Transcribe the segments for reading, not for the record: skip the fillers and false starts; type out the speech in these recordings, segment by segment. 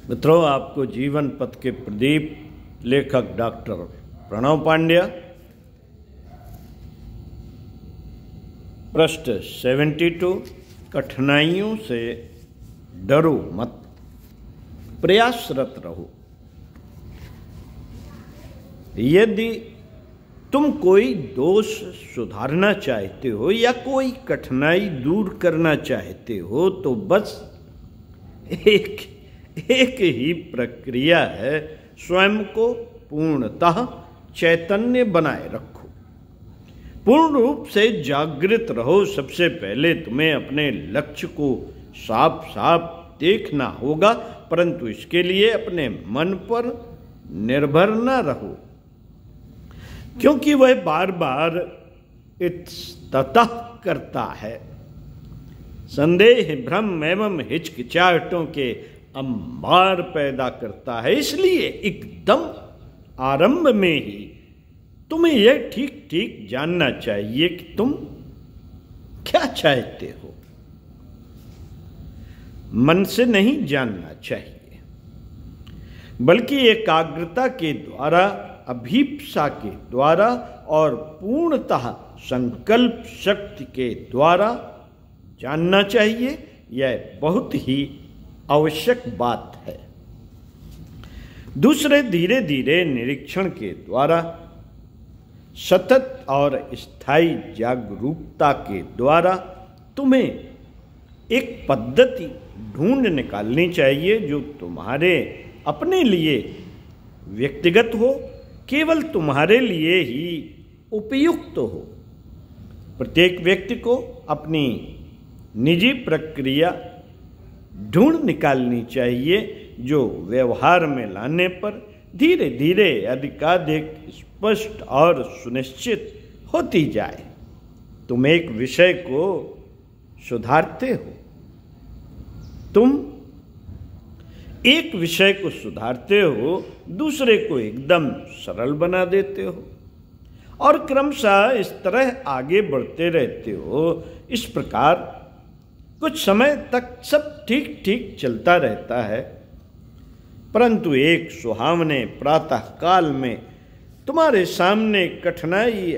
मित्रों, आपको जीवन पथ के प्रदीप लेखक डॉक्टर प्रणव पांड्या। पृष्ठ 72। कठिनाइयों से डरो मत, प्रयासरत रहो। यदि तुम कोई दोष सुधारना चाहते हो या कोई कठिनाई दूर करना चाहते हो तो बस एक ही प्रक्रिया है, स्वयं को पूर्णतः चैतन्य बनाए रखो, पूर्ण रूप से जागृत रहो। सबसे पहले तुम्हें अपने लक्ष्य को साफ साफ देखना होगा, परंतु इसके लिए अपने मन पर निर्भर न रहो, क्योंकि वह बार बार इत्तः करता है। संदेह, भ्रम एवं हिचकिचाहटों के अंबार पैदा करता है। इसलिए एकदम आरंभ में ही तुम्हें यह ठीक ठीक जानना चाहिए कि तुम क्या चाहते हो। मन से नहीं जानना चाहिए, बल्कि एकाग्रता के द्वारा, अभीप्सा के द्वारा और पूर्णतः संकल्प शक्ति के द्वारा जानना चाहिए। यह बहुत ही आवश्यक बात है। दूसरे, धीरे धीरे निरीक्षण के द्वारा, सतत और स्थायी जागरूकता के द्वारा तुम्हें एक पद्धति ढूंढ निकालनी चाहिए जो तुम्हारे अपने लिए व्यक्तिगत हो, केवल तुम्हारे लिए ही उपयुक्त हो। प्रत्येक व्यक्ति को अपनी निजी प्रक्रिया ढूंढ निकालनी चाहिए जो व्यवहार में लाने पर धीरे धीरे अधिकाधिक स्पष्ट और सुनिश्चित होती जाए। तुम एक विषय को सुधारते हो, तुम एक विषय को सुधारते हो, दूसरे को एकदम सरल बना देते हो और क्रमशः इस तरह आगे बढ़ते रहते हो। इस प्रकार कुछ समय तक सब ठीक ठीक चलता रहता है, परंतु एक सुहावने प्रातः काल में तुम्हारे सामने कठिनाई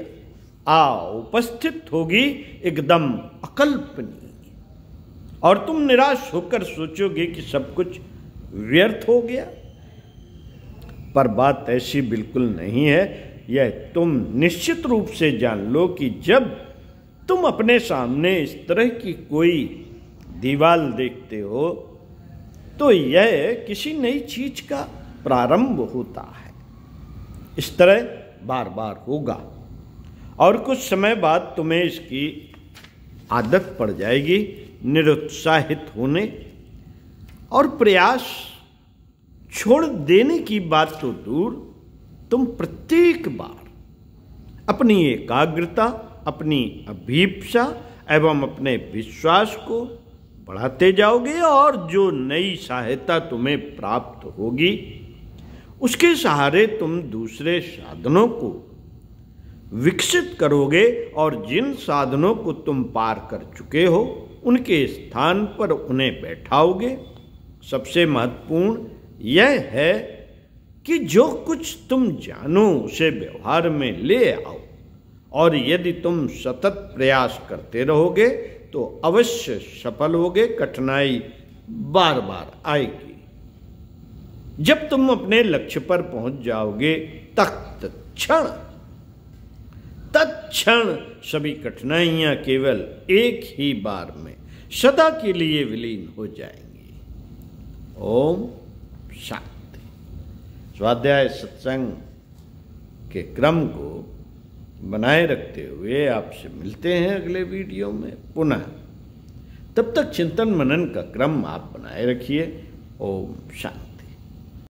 उपस्थित होगी, एकदम अकल्पनीय, और तुम निराश होकर सोचोगे कि सब कुछ व्यर्थ हो गया। पर बात ऐसी बिल्कुल नहीं है। यह तुम निश्चित रूप से जान लो कि जब तुम अपने सामने इस तरह की कोई दीवार देखते हो तो यह किसी नई चीज का प्रारंभ होता है। इस तरह बार बार होगा और कुछ समय बाद तुम्हें इसकी आदत पड़ जाएगी। निरुत्साहित होने और प्रयास छोड़ देने की बात तो दूर, तुम प्रत्येक बार अपनी एकाग्रता, अपनी अभीप्सा एवं अपने विश्वास को बढ़ाते जाओगे और जो नई सहायता तुम्हें प्राप्त होगी उसके सहारे तुम दूसरे साधनों को विकसित करोगे और जिन साधनों को तुम पार कर चुके हो उनके स्थान पर उन्हें बैठाओगे। सबसे महत्वपूर्ण यह है कि जो कुछ तुम जानो उसे व्यवहार में ले आओ, और यदि तुम सतत प्रयास करते रहोगे तो अवश्य सफल होगे। कठिनाई बार बार आएगी। जब तुम अपने लक्ष्य पर पहुंच जाओगे तत्क्षण सभी कठिनाइयां केवल एक ही बार में सदा के लिए विलीन हो जाएंगी। ओम शांति। स्वाध्याय सत्संग के क्रम को बनाए रखते हुए आपसे मिलते हैं अगले वीडियो में पुनः। तब तक चिंतन मनन का क्रम आप बनाए रखिए। ओम शांति।